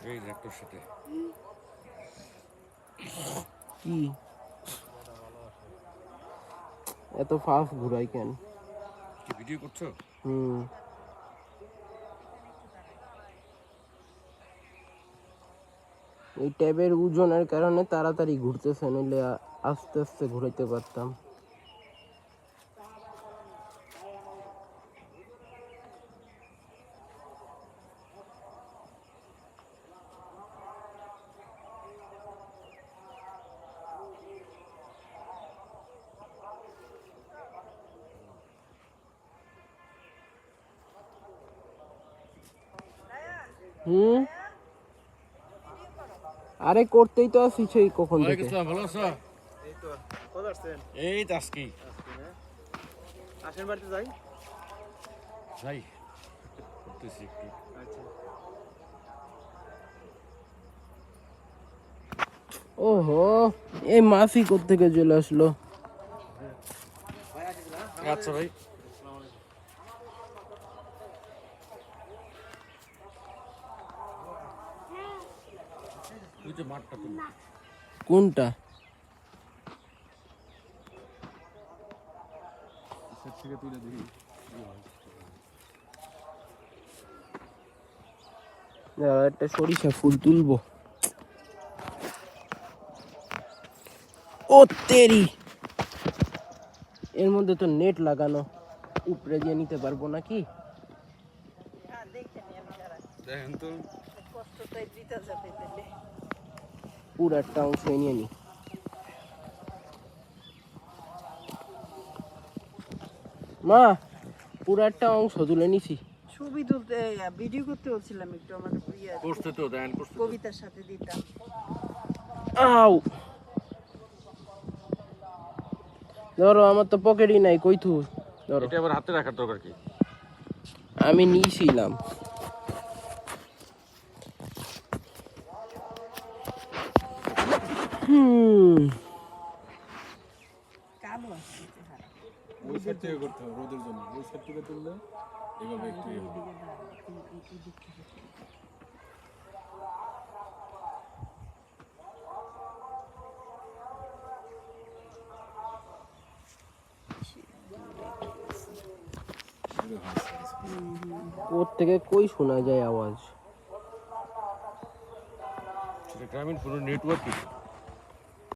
এই ল্যাপটপের সাথে কি এত ফাস্ট ঘুরাই কেন? কি ভিডিও করছো? এই ট্যাবের ওজনের কারণে তাড়াতাড়ি ঘুরতেছে, নইলে আস্তে আস্তে ঘুরাইতে পারতাম। আরে করতেই তো আছি সেই কখন থেকে। ভালো আছো? এই তো কত আসছেন? এই তো আজকে আসেন বাড়িতে যাই যাই করতেছি একটু। আচ্ছা ওহো, এই মাসি কোত্থেকে চলে আসলো? আচ্ছা ভাই মাঠটা কোনটা? থেকে তুলে দিই একটা সরিষা ফুল তুলবো। ও তেরি, এর মধ্যে তো নেট লাগানো, উপরে দিয়ে নিতে পারবো নাকি? দেখেন তো পুরো একটা অংশ নিয়ে নি। মা, পুরো একটা অংশ তুলে নিছি। ছবি তুলতে ভিডিও করতে বলছিলাম একটু, আমার করতে তো দেন করতে কবিতার সাথে দিতাম। আউ, ধরো আমার তো পকেটই নাই, কই থু ধরো। এটা আবার হাতে রাখার দরকার কি? আমি নিয়েছিলাম। কালো আসছে চেহারা। ওই সাইড থেকে করতে হবে রোদের জন্য, ওই সাইড থেকে তুললে এভাবে একটু এদিকে দাঁড়া, এই দিক থেকে। ওর থেকে কই শোনা যায় আওয়াজ? গ্রামীণ ফোনের নেটওয়ার্ক